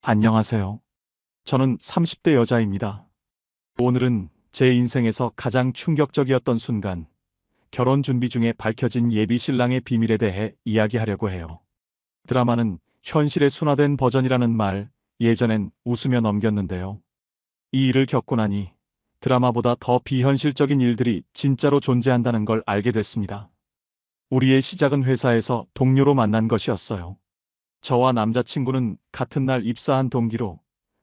안녕하세요. 저는 30대 여자입니다. 오늘은 제 인생에서 가장 충격적이었던 순간, 결혼 준비 중에 밝혀진 예비 신랑의 비밀에 대해 이야기하려고 해요. 드라마는 현실의 순화된 버전이라는 말, 예전엔 웃으며 넘겼는데요. 이 일을 겪고 나니 드라마보다 더 비현실적인 일들이 진짜로 존재한다는 걸 알게 됐습니다. 우리의 시작은 회사에서 동료로 만난 것이었어요. 저와 남자친구는 같은 날 입사한 동기로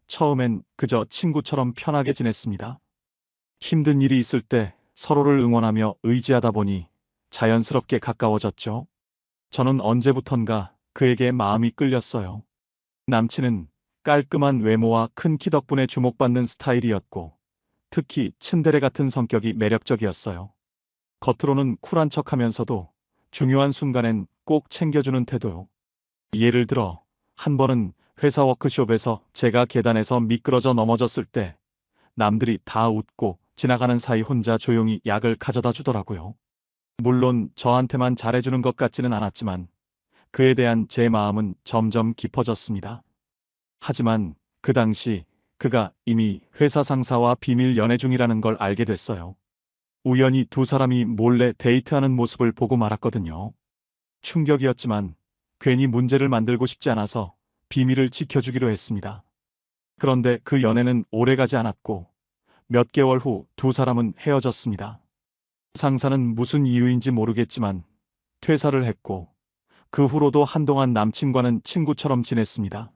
처음엔 그저 친구처럼 편하게 지냈습니다. 힘든 일이 있을 때 서로를 응원하며 의지하다 보니 자연스럽게 가까워졌죠. 저는 언제부턴가 그에게 마음이 끌렸어요. 남친은 깔끔한 외모와 큰 키 덕분에 주목받는 스타일이었고, 특히 츤데레 같은 성격이 매력적이었어요. 겉으로는 쿨한 척하면서도 중요한 순간엔 꼭 챙겨주는 태도요. 예를 들어, 한 번은 회사 워크숍에서 제가 계단에서 미끄러져 넘어졌을 때 남들이 다 웃고 지나가는 사이 혼자 조용히 약을 가져다 주더라고요. 물론 저한테만 잘해주는 것 같지는 않았지만 그에 대한 제 마음은 점점 깊어졌습니다. 하지만 그 당시 그가 이미 회사 상사와 비밀 연애 중이라는 걸 알게 됐어요. 우연히 두 사람이 몰래 데이트하는 모습을 보고 말았거든요. 충격이었지만 괜히 문제를 만들고 싶지 않아서 비밀을 지켜주기로 했습니다. 그런데 그 연애는 오래가지 않았고 몇 개월 후 두 사람은 헤어졌습니다. 상사는 무슨 이유인지 모르겠지만 퇴사를 했고 그 후로도 한동안 남친과는 친구처럼 지냈습니다.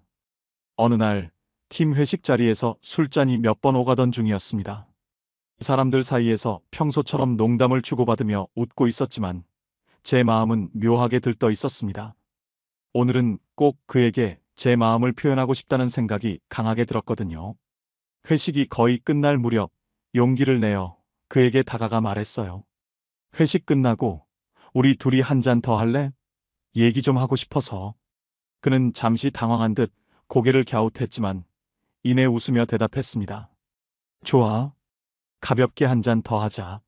어느 날 팀 회식 자리에서 술잔이 몇 번 오가던 중이었습니다. 사람들 사이에서 평소처럼 농담을 주고받으며 웃고 있었지만 제 마음은 묘하게 들떠 있었습니다. 오늘은 꼭 그에게 제 마음을 표현하고 싶다는 생각이 강하게 들었거든요. 회식이 거의 끝날 무렵 용기를 내어 그에게 다가가 말했어요. 회식 끝나고 우리 둘이 한 잔 더 할래? 얘기 좀 하고 싶어서. 그는 잠시 당황한 듯 고개를 갸웃했지만 이내 웃으며 대답했습니다. 좋아. 가볍게 한 잔 더 하자.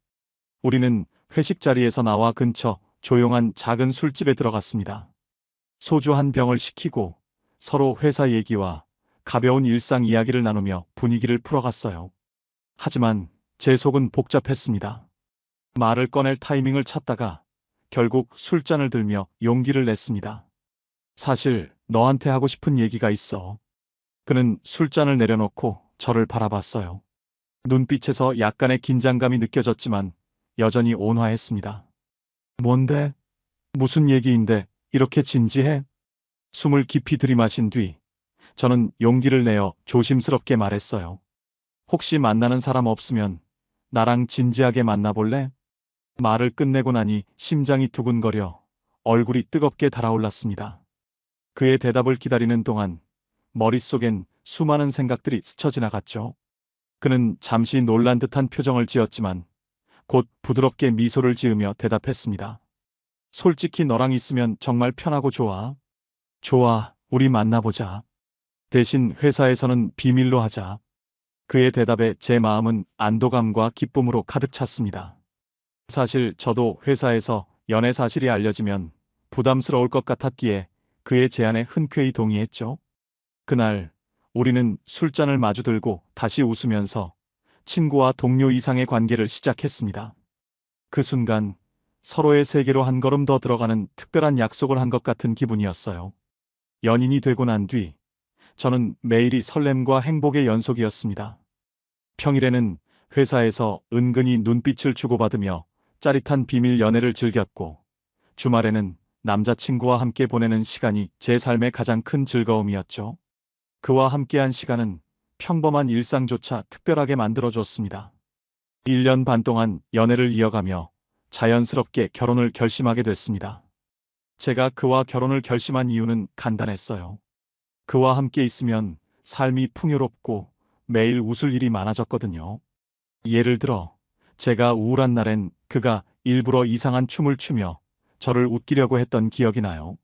우리는 회식 자리에서 나와 근처 조용한 작은 술집에 들어갔습니다. 소주 한 병을 시키고 서로 회사 얘기와 가벼운 일상 이야기를 나누며 분위기를 풀어갔어요. 하지만 제 속은 복잡했습니다. 말을 꺼낼 타이밍을 찾다가 결국 술잔을 들며 용기를 냈습니다. 사실 너한테 하고 싶은 얘기가 있어. 그는 술잔을 내려놓고 저를 바라봤어요. 눈빛에서 약간의 긴장감이 느껴졌지만 여전히 온화했습니다. 뭔데? 무슨 얘기인데 이렇게 진지해? 숨을 깊이 들이마신 뒤 저는 용기를 내어 조심스럽게 말했어요. 혹시 만나는 사람 없으면 나랑 진지하게 만나볼래? 말을 끝내고 나니 심장이 두근거려 얼굴이 뜨겁게 달아올랐습니다. 그의 대답을 기다리는 동안 머릿속엔 수많은 생각들이 스쳐 지나갔죠. 그는 잠시 놀란 듯한 표정을 지었지만 곧 부드럽게 미소를 지으며 대답했습니다. 솔직히 너랑 있으면 정말 편하고 좋아. 좋아, 우리 만나보자. 대신 회사에서는 비밀로 하자. 그의 대답에 제 마음은 안도감과 기쁨으로 가득 찼습니다. 사실 저도 회사에서 연애 사실이 알려지면 부담스러울 것 같았기에 그의 제안에 흔쾌히 동의했죠. 그날 우리는 술잔을 마주 들고 다시 웃으면서 친구와 동료 이상의 관계를 시작했습니다. 그 순간 서로의 세계로 한 걸음 더 들어가는 특별한 약속을 한 것 같은 기분이었어요. 연인이 되고 난 뒤 저는 매일이 설렘과 행복의 연속이었습니다. 평일에는 회사에서 은근히 눈빛을 주고받으며 짜릿한 비밀 연애를 즐겼고, 주말에는 남자친구와 함께 보내는 시간이 제 삶의 가장 큰 즐거움이었죠. 그와 함께한 시간은 평범한 일상조차 특별하게 만들어줬습니다. 1년 반 동안 연애를 이어가며 자연스럽게 결혼을 결심하게 됐습니다. 제가 그와 결혼을 결심한 이유는 간단했어요. 그와 함께 있으면 삶이 풍요롭고 매일 웃을 일이 많아졌거든요. 예를 들어, 제가 우울한 날엔 그가 일부러 이상한 춤을 추며 저를 웃기려고 했던 기억이 나요.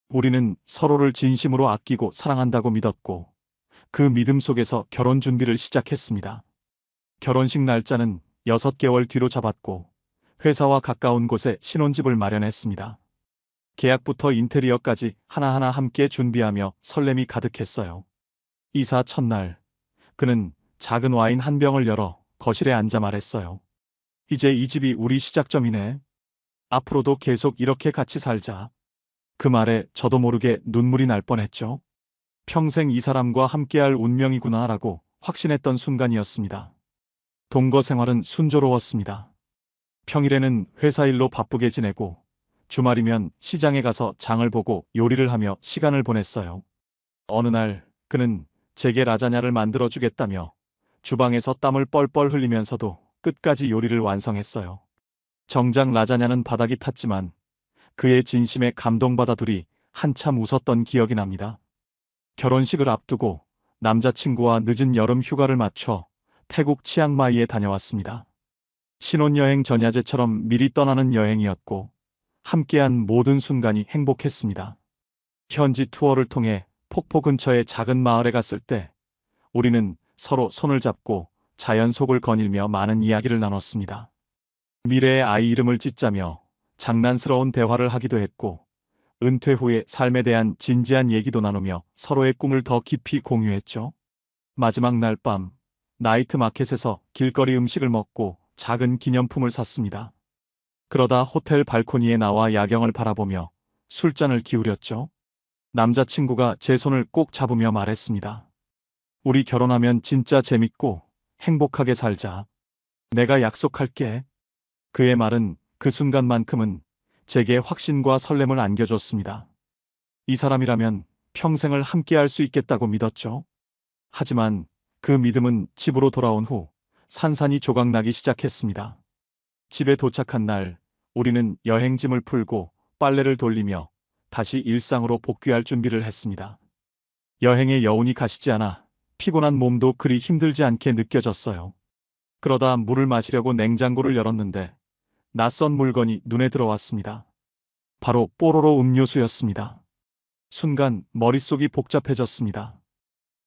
우리는 서로를 진심으로 아끼고 사랑한다고 믿었고, 그 믿음 속에서 결혼 준비를 시작했습니다. 결혼식 날짜는 6개월 뒤로 잡았고, 회사와 가까운 곳에 신혼집을 마련했습니다. 계약부터 인테리어까지 하나하나 함께 준비하며 설렘이 가득했어요. 이사 첫날, 그는 작은 와인 한 병을 열어 거실에 앉아 말했어요. 이제 이 집이 우리 시작점이네. 앞으로도 계속 이렇게 같이 살자. 그 말에 저도 모르게 눈물이 날 뻔했죠. 평생 이 사람과 함께할 운명이구나라고 확신했던 순간이었습니다. 동거 생활은 순조로웠습니다. 평일에는 회사 일로 바쁘게 지내고 주말이면 시장에 가서 장을 보고 요리를 하며 시간을 보냈어요. 어느 날 그는 제게 라자냐를 만들어주겠다며 주방에서 땀을 뻘뻘 흘리면서도 끝까지 요리를 완성했어요. 정작 라자냐는 바닥이 탔지만 그의 진심에 감동받아 둘이 한참 웃었던 기억이 납니다. 결혼식을 앞두고 남자친구와 늦은 여름 휴가를 맞춰 태국 치앙마이에 다녀왔습니다. 신혼여행 전야제처럼 미리 떠나는 여행이었고 함께한 모든 순간이 행복했습니다. 현지 투어를 통해 폭포 근처의 작은 마을에 갔을 때 우리는 서로 손을 잡고 자연 속을 거닐며 많은 이야기를 나눴습니다. 미래의 아이 이름을 짓자며 장난스러운 대화를 하기도 했고 은퇴 후의 삶에 대한 진지한 얘기도 나누며 서로의 꿈을 더 깊이 공유했죠. 마지막 날 밤 나이트 마켓에서 길거리 음식을 먹고 작은 기념품을 샀습니다. 그러다 호텔 발코니에 나와 야경을 바라보며 술잔을 기울였죠. 남자친구가 제 손을 꼭 잡으며 말했습니다. 우리 결혼하면 진짜 재밌고 행복하게 살자. 내가 약속할게. 그의 말은 그 순간만큼은 제게 확신과 설렘을 안겨줬습니다. 이 사람이라면 평생을 함께할 수 있겠다고 믿었죠. 하지만 그 믿음은 집으로 돌아온 후 산산이 조각나기 시작했습니다. 집에 도착한 날 우리는 여행짐을 풀고 빨래를 돌리며 다시 일상으로 복귀할 준비를 했습니다. 여행의 여운이 가시지 않아 피곤한 몸도 그리 힘들지 않게 느껴졌어요. 그러다 물을 마시려고 냉장고를 열었는데 낯선 물건이 눈에 들어왔습니다. 바로 뽀로로 음료수였습니다. 순간 머릿속이 복잡해졌습니다.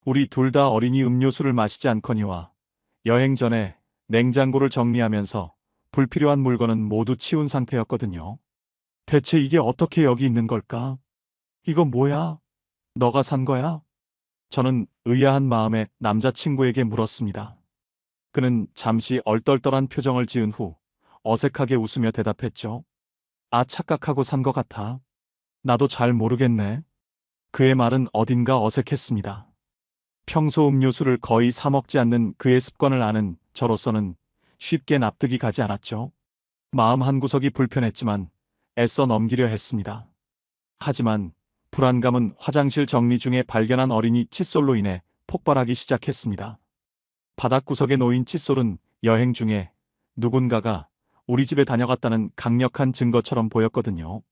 우리 둘 다 어린이 음료수를 마시지 않거니와 여행 전에 냉장고를 정리하면서 불필요한 물건은 모두 치운 상태였거든요. 대체 이게 어떻게 여기 있는 걸까? 이거 뭐야? 너가 산 거야? 저는 의아한 마음에 남자친구에게 물었습니다. 그는 잠시 얼떨떨한 표정을 지은 후 어색하게 웃으며 대답했죠. 아, 착각하고 산 것 같아. 나도 잘 모르겠네. 그의 말은 어딘가 어색했습니다. 평소 음료수를 거의 사 먹지 않는 그의 습관을 아는 저로서는 쉽게 납득이 가지 않았죠. 마음 한구석이 불편했지만 애써 넘기려 했습니다. 하지만 불안감은 화장실 정리 중에 발견한 어린이 칫솔로 인해 폭발하기 시작했습니다. 바닥구석에 놓인 칫솔은 여행 중에 누군가가 우리 집에 다녀갔다는 강력한 증거처럼 보였거든요.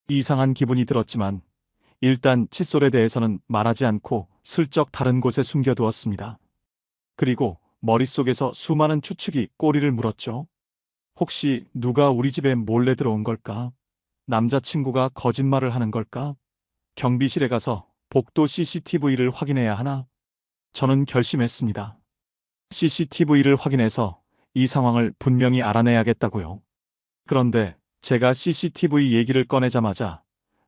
이상한 기분이 들었지만 일단 칫솔에 대해서는 말하지 않고 슬쩍 다른 곳에 숨겨두었습니다. 그리고 머릿속에서 수많은 추측이 꼬리를 물었죠. 혹시 누가 우리 집에 몰래 들어온 걸까? 남자친구가 거짓말을 하는 걸까? 경비실에 가서 복도 CCTV를 확인해야 하나? 저는 결심했습니다. CCTV를 확인해서 이 상황을 분명히 알아내야겠다고요. 그런데 제가 CCTV 얘기를 꺼내자마자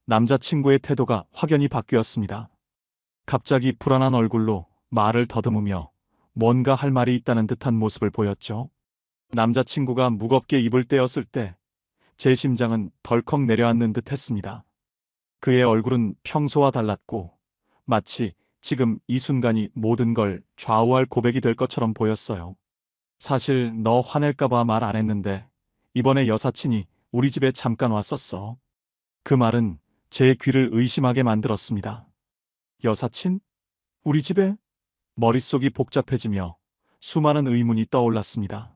남자친구의 태도가 확연히 바뀌었습니다. 갑자기 불안한 얼굴로 말을 더듬으며 뭔가 할 말이 있다는 듯한 모습을 보였죠. 남자친구가 무겁게 입을 떼었을 때 제 심장은 덜컥 내려앉는 듯 했습니다. 그의 얼굴은 평소와 달랐고 마치 지금 이 순간이 모든 걸 좌우할 고백이 될 것처럼 보였어요. 사실 너 화낼까봐 말 안 했는데 이번에 여사친이 우리 집에 잠깐 왔었어. 그 말은 제 귀를 의심하게 만들었습니다. 여사친? 우리 집에? 머릿속이 복잡해지며 수많은 의문이 떠올랐습니다.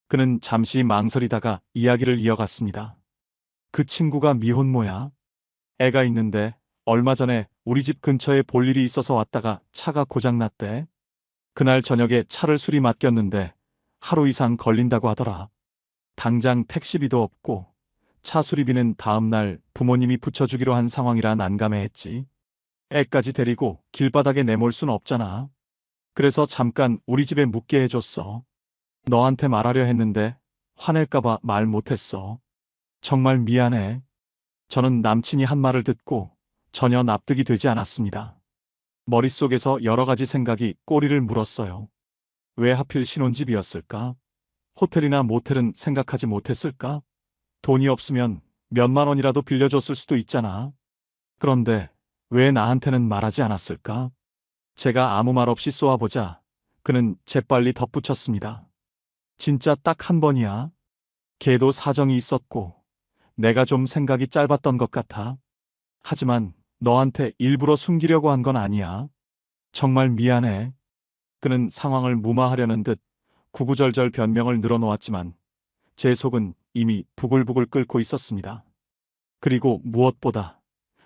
그는 잠시 망설이다가 이야기를 이어갔습니다. 그 친구가 미혼모야. 애가 있는데 얼마 전에 우리 집 근처에 볼 일이 있어서 왔다가 차가 고장났대. 그날 저녁에 차를 수리 맡겼는데 하루 이상 걸린다고 하더라. 당장 택시비도 없고 차 수리비는 다음날 부모님이 붙여주기로 한 상황이라 난감해했지. 애까지 데리고 길바닥에 내몰 순 없잖아. 그래서 잠깐 우리 집에 묵게 해줬어. 너한테 말하려 했는데 화낼까봐 말 못했어. 정말 미안해. 저는 남친이 한 말을 듣고 전혀 납득이 되지 않았습니다. 머릿속에서 여러 가지 생각이 꼬리를 물었어요. 왜 하필 신혼집이었을까? 호텔이나 모텔은 생각하지 못했을까? 돈이 없으면 몇만 원이라도 빌려줬을 수도 있잖아. 그런데 왜 나한테는 말하지 않았을까? 제가 아무 말 없이 쏘아보자 그는 재빨리 덧붙였습니다. 진짜 딱 한 번이야. 걔도 사정이 있었고 내가 좀 생각이 짧았던 것 같아. 하지만 너한테 일부러 숨기려고 한 건 아니야. 정말 미안해. 그는 상황을 무마하려는 듯 구구절절 변명을 늘어놓았지만 제 속은 이미 부글부글 끓고 있었습니다. 그리고 무엇보다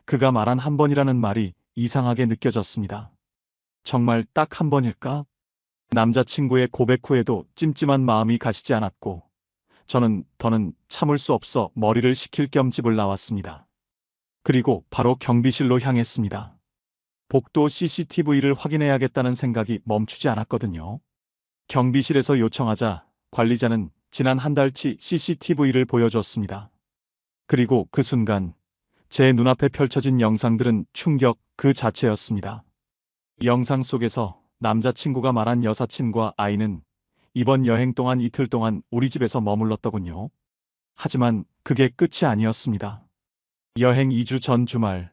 그가 말한 한 번이라는 말이 이상하게 느껴졌습니다. 정말 딱 한 번일까? 남자친구의 고백 후에도 찜찜한 마음이 가시지 않았고 저는 더는 참을 수 없어 머리를 식힐 겸 집을 나왔습니다. 그리고 바로 경비실로 향했습니다. 복도 CCTV를 확인해야겠다는 생각이 멈추지 않았거든요. 경비실에서 요청하자 관리자는 지난 한 달치 CCTV를 보여줬습니다. 그리고 그 순간 제 눈앞에 펼쳐진 영상들은 충격 그 자체였습니다. 영상 속에서 남자친구가 말한 여사친과 아이는 이번 여행 동안 이틀 동안 우리 집에서 머물렀더군요. 하지만 그게 끝이 아니었습니다. 여행 2주 전 주말,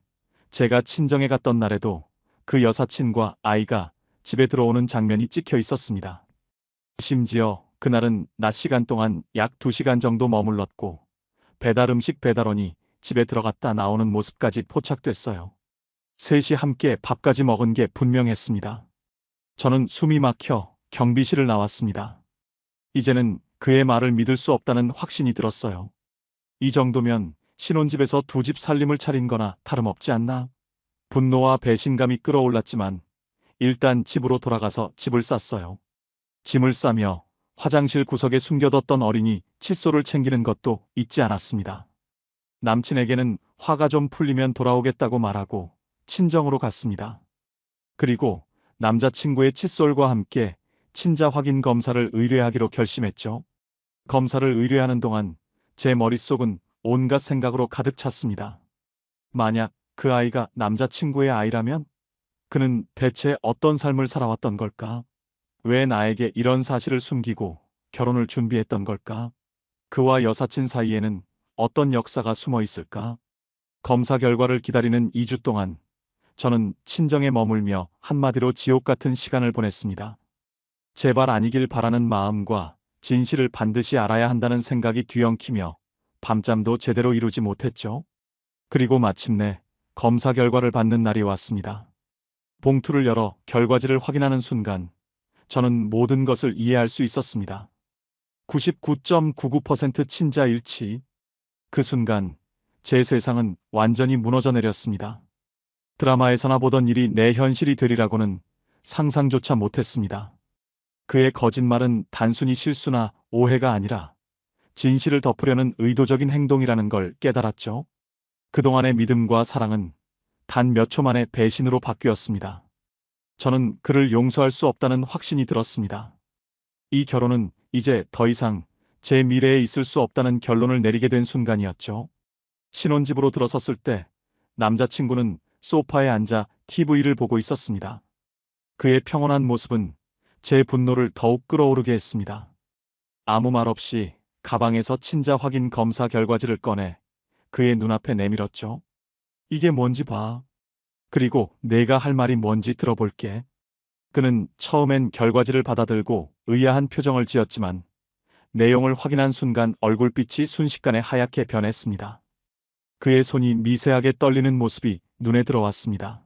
제가 친정에 갔던 날에도 그 여사친과 아이가 집에 들어오는 장면이 찍혀 있었습니다. 심지어 그날은 낮 시간 동안 약 2시간 정도 머물렀고 배달 음식 배달원이 집에 들어갔다 나오는 모습까지 포착됐어요. 셋이 함께 밥까지 먹은 게 분명했습니다. 저는 숨이 막혀 경비실을 나왔습니다. 이제는 그의 말을 믿을 수 없다는 확신이 들었어요. 이 정도면 신혼집에서 두 집 살림을 차린 거나 다름없지 않나? 분노와 배신감이 끌어올랐지만 일단 집으로 돌아가서 집을 쌌어요. 짐을 싸며 화장실 구석에 숨겨뒀던 어린이 칫솔을 챙기는 것도 잊지 않았습니다. 남친에게는 화가 좀 풀리면 돌아오겠다고 말하고 친정으로 갔습니다. 그리고 남자친구의 칫솔과 함께 친자 확인 검사를 의뢰하기로 결심했죠. 검사를 의뢰하는 동안 제 머릿속은 온갖 생각으로 가득 찼습니다. 만약 그 아이가 남자친구의 아이라면 그는 대체 어떤 삶을 살아왔던 걸까? 왜 나에게 이런 사실을 숨기고 결혼을 준비했던 걸까? 그와 여사친 사이에는 어떤 역사가 숨어 있을까? 검사 결과를 기다리는 2주 동안 저는 친정에 머물며 한마디로 지옥 같은 시간을 보냈습니다. 제발 아니길 바라는 마음과 진실을 반드시 알아야 한다는 생각이 뒤엉키며 밤잠도 제대로 이루지 못했죠. 그리고 마침내 검사 결과를 받는 날이 왔습니다. 봉투를 열어 결과지를 확인하는 순간 저는 모든 것을 이해할 수 있었습니다. 99.99% 친자 일치. 그 순간 제 세상은 완전히 무너져 내렸습니다. 드라마에서나 보던 일이 내 현실이 되리라고는 상상조차 못했습니다. 그의 거짓말은 단순히 실수나 오해가 아니라 진실을 덮으려는 의도적인 행동이라는 걸 깨달았죠. 그동안의 믿음과 사랑은 단 몇 초 만에 배신으로 바뀌었습니다. 저는 그를 용서할 수 없다는 확신이 들었습니다. 이 결혼은 이제 더 이상 제 미래에 있을 수 없다는 결론을 내리게 된 순간이었죠. 신혼집으로 들어섰을 때 남자친구는 소파에 앉아 TV를 보고 있었습니다. 그의 평온한 모습은 제 분노를 더욱 끌어오르게 했습니다. 아무 말 없이 가방에서 친자 확인 검사 결과지를 꺼내 그의 눈앞에 내밀었죠. 이게 뭔지 봐. 그리고 내가 할 말이 뭔지 들어볼게. 그는 처음엔 결과지를 받아들고 의아한 표정을 지었지만 내용을 확인한 순간 얼굴빛이 순식간에 하얗게 변했습니다. 그의 손이 미세하게 떨리는 모습이 눈에 들어왔습니다.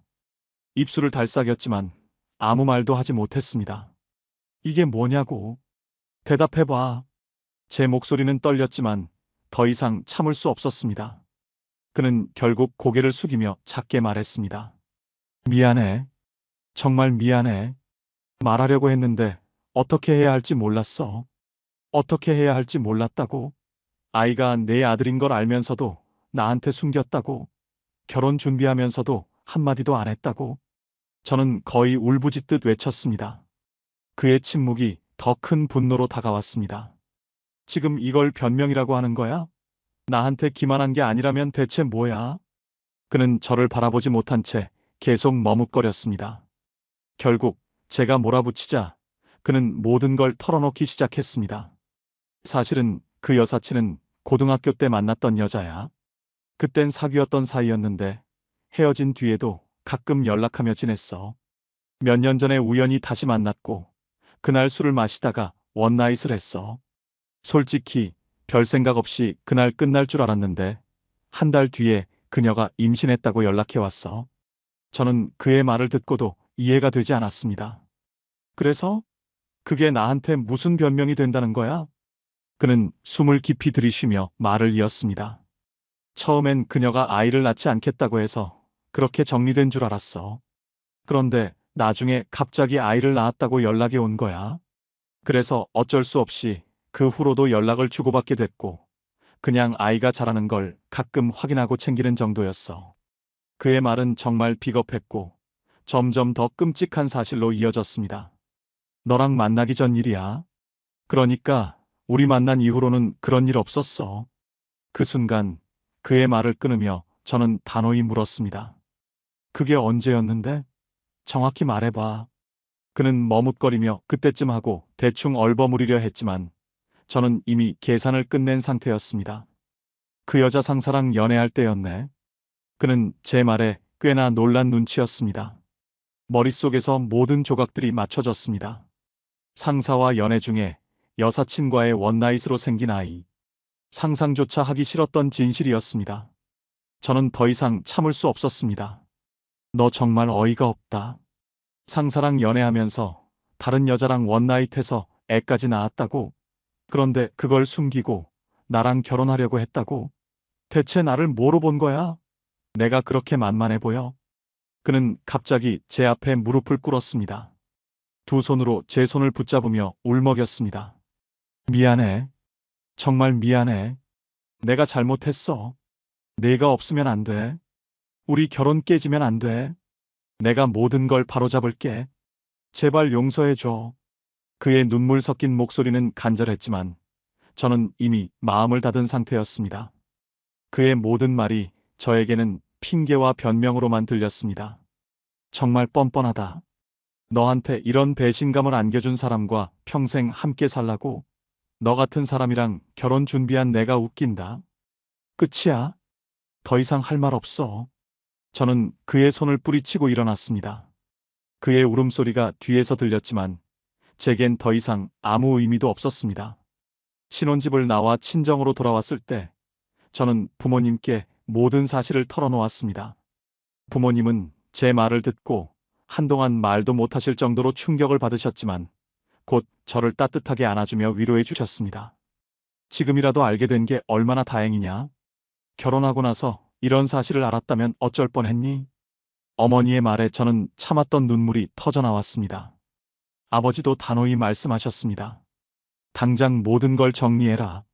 입술을 달싹였지만 아무 말도 하지 못했습니다. 이게 뭐냐고. 대답해봐. 제 목소리는 떨렸지만 더 이상 참을 수 없었습니다. 그는 결국 고개를 숙이며 작게 말했습니다. 미안해. 정말 미안해. 말하려고 했는데 어떻게 해야 할지 몰랐어. 어떻게 해야 할지 몰랐다고. 아이가 내 아들인 걸 알면서도 나한테 숨겼다고. 결혼 준비하면서도 한마디도 안 했다고. 저는 거의 울부짖듯 외쳤습니다. 그의 침묵이 더 큰 분노로 다가왔습니다. 지금 이걸 변명이라고 하는 거야? 나한테 기만한 게 아니라면 대체 뭐야? 그는 저를 바라보지 못한 채 계속 머뭇거렸습니다. 결국 제가 몰아붙이자 그는 모든 걸 털어놓기 시작했습니다. 사실은 그 여사친은 고등학교 때 만났던 여자야. 그땐 사귀었던 사이였는데 헤어진 뒤에도 가끔 연락하며 지냈어. 몇 년 전에 우연히 다시 만났고 그날 술을 마시다가 원나잇을 했어. 솔직히 별 생각 없이 그날 끝날 줄 알았는데 한 달 뒤에 그녀가 임신했다고 연락해왔어. 저는 그의 말을 듣고도 이해가 되지 않았습니다. 그래서 그게 나한테 무슨 변명이 된다는 거야? 그는 숨을 깊이 들이쉬며 말을 이었습니다. 처음엔 그녀가 아이를 낳지 않겠다고 해서 그렇게 정리된 줄 알았어. 그런데 나중에 갑자기 아이를 낳았다고 연락이 온 거야. 그래서 어쩔 수 없이 그 후로도 연락을 주고받게 됐고 그냥 아이가 자라는 걸 가끔 확인하고 챙기는 정도였어. 그의 말은 정말 비겁했고 점점 더 끔찍한 사실로 이어졌습니다. 너랑 만나기 전 일이야. 그러니까 우리 만난 이후로는 그런 일 없었어. 그 순간 그의 말을 끊으며 저는 단호히 물었습니다. 그게 언제였는데? 정확히 말해봐. 그는 머뭇거리며 그때쯤 하고 대충 얼버무리려 했지만 저는 이미 계산을 끝낸 상태였습니다. 그 여자 상사랑 연애할 때였네. 그는 제 말에 꽤나 놀란 눈치였습니다. 머릿속에서 모든 조각들이 맞춰졌습니다. 상사와 연애 중에 여사친과의 원나잇으로 생긴 아이. 상상조차 하기 싫었던 진실이었습니다. 저는 더 이상 참을 수 없었습니다. 너 정말 어이가 없다. 상사랑 연애하면서 다른 여자랑 원나잇해서 애까지 낳았다고? 그런데 그걸 숨기고 나랑 결혼하려고 했다고? 대체 나를 뭐로 본 거야? 내가 그렇게 만만해 보여? 그는 갑자기 제 앞에 무릎을 꿇었습니다. 두 손으로 제 손을 붙잡으며 울먹였습니다. 미안해. 정말 미안해. 내가 잘못했어. 내가 없으면 안 돼. 우리 결혼 깨지면 안 돼. 내가 모든 걸 바로잡을게. 제발 용서해줘. 그의 눈물 섞인 목소리는 간절했지만 저는 이미 마음을 닫은 상태였습니다. 그의 모든 말이 저에게는 핑계와 변명으로만 들렸습니다. 정말 뻔뻔하다. 너한테 이런 배신감을 안겨준 사람과 평생 함께 살라고? 너 같은 사람이랑 결혼 준비한 내가 웃긴다. 끝이야. 더 이상 할 말 없어. 저는 그의 손을 뿌리치고 일어났습니다. 그의 울음소리가 뒤에서 들렸지만 제겐 더 이상 아무 의미도 없었습니다. 신혼집을 나와 친정으로 돌아왔을 때 저는 부모님께 모든 사실을 털어놓았습니다. 부모님은 제 말을 듣고 한동안 말도 못하실 정도로 충격을 받으셨지만 곧 저를 따뜻하게 안아주며 위로해 주셨습니다. 지금이라도 알게 된 게 얼마나 다행이냐? 결혼하고 나서 이런 사실을 알았다면 어쩔 뻔했니? 어머니의 말에 저는 참았던 눈물이 터져나왔습니다. 아버지도 단호히 말씀하셨습니다. 당장 모든 걸 정리해라.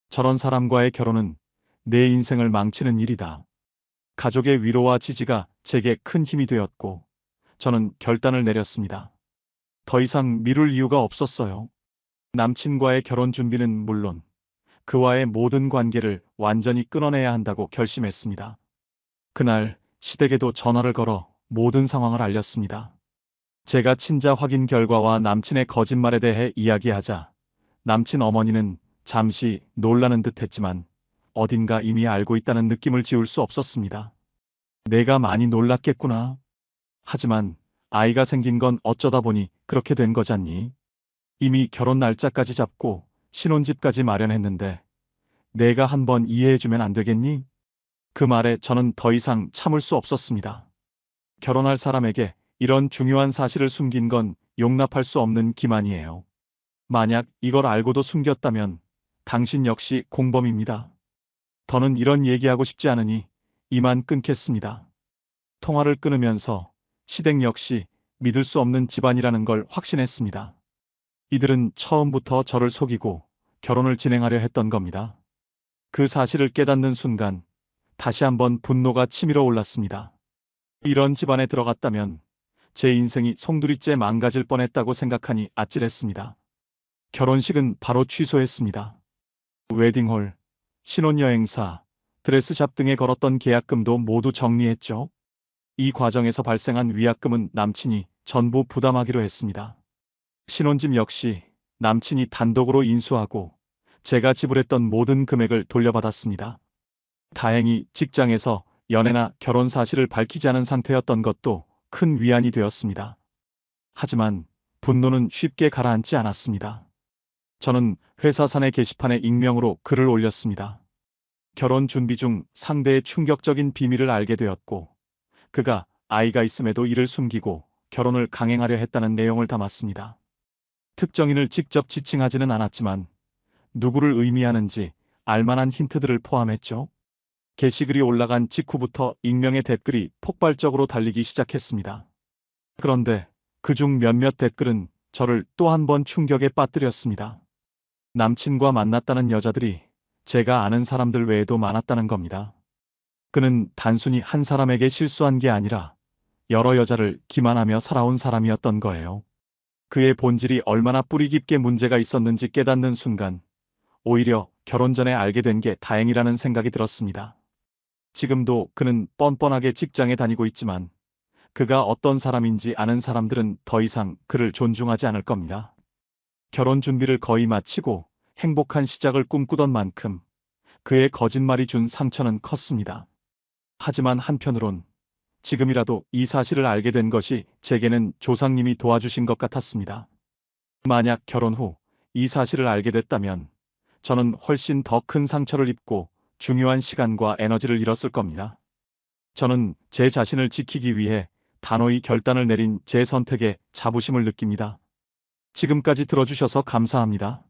저런 사람과의 결혼은 내 인생을 망치는 일이다. 가족의 위로와 지지가 제게 큰 힘이 되었고 저는 결단을 내렸습니다. 더 이상 미룰 이유가 없었어요. 남친과의 결혼 준비는 물론 그와의 모든 관계를 완전히 끊어내야 한다고 결심했습니다. 그날 시댁에도 전화를 걸어 모든 상황을 알렸습니다. 제가 친자 확인 결과와 남친의 거짓말에 대해 이야기하자 남친 어머니는 잠시 놀라는 듯 했지만 어딘가 이미 알고 있다는 느낌을 지울 수 없었습니다. 내가 많이 놀랐겠구나. 하지만 아이가 생긴 건 어쩌다 보니 그렇게 된 거잖니. 이미 결혼 날짜까지 잡고 신혼집까지 마련했는데 내가 한번 이해해주면 안 되겠니? 그 말에 저는 더 이상 참을 수 없었습니다. 결혼할 사람에게 이런 중요한 사실을 숨긴 건 용납할 수 없는 기만이에요. 만약 이걸 알고도 숨겼다면 당신 역시 공범입니다. 더는 이런 얘기하고 싶지 않으니 이만 끊겠습니다. 통화를 끊으면서 시댁 역시 믿을 수 없는 집안이라는 걸 확신했습니다. 이들은 처음부터 저를 속이고 결혼을 진행하려 했던 겁니다. 그 사실을 깨닫는 순간 다시 한번 분노가 치밀어 올랐습니다. 이런 집안에 들어갔다면 제 인생이 송두리째 망가질 뻔했다고 생각하니 아찔했습니다. 결혼식은 바로 취소했습니다. 웨딩홀, 신혼여행사, 드레스샵 등에 걸었던 계약금도 모두 정리했죠. 이 과정에서 발생한 위약금은 남친이 전부 부담하기로 했습니다. 신혼집 역시 남친이 단독으로 인수하고 제가 지불했던 모든 금액을 돌려받았습니다. 다행히 직장에서 연애나 결혼 사실을 밝히지 않은 상태였던 것도 큰 위안이 되었습니다. 하지만 분노는 쉽게 가라앉지 않았습니다. 저는 회사 사내 게시판에 익명으로 글을 올렸습니다. 결혼 준비 중 상대의 충격적인 비밀을 알게 되었고, 그가 아이가 있음에도 이를 숨기고 결혼을 강행하려 했다는 내용을 담았습니다. 특정인을 직접 지칭하지는 않았지만 누구를 의미하는지 알만한 힌트들을 포함했죠. 게시글이 올라간 직후부터 익명의 댓글이 폭발적으로 달리기 시작했습니다. 그런데 그중 몇몇 댓글은 저를 또 한 번 충격에 빠뜨렸습니다. 남친과 만났다는 여자들이 제가 아는 사람들 외에도 많았다는 겁니다. 그는 단순히 한 사람에게 실수한 게 아니라 여러 여자를 기만하며 살아온 사람이었던 거예요. 그의 본질이 얼마나 뿌리 깊게 문제가 있었는지 깨닫는 순간 오히려 결혼 전에 알게 된 게 다행이라는 생각이 들었습니다. 지금도 그는 뻔뻔하게 직장에 다니고 있지만 그가 어떤 사람인지 아는 사람들은 더 이상 그를 존중하지 않을 겁니다. 결혼 준비를 거의 마치고 행복한 시작을 꿈꾸던 만큼 그의 거짓말이 준 상처는 컸습니다. 하지만 한편으론 지금이라도 이 사실을 알게 된 것이 제게는 조상님이 도와주신 것 같았습니다. 만약 결혼 후 이 사실을 알게 됐다면 저는 훨씬 더 큰 상처를 입고 중요한 시간과 에너지를 잃었을 겁니다. 저는 제 자신을 지키기 위해 단호히 결단을 내린 제 선택에 자부심을 느낍니다. 지금까지 들어주셔서 감사합니다.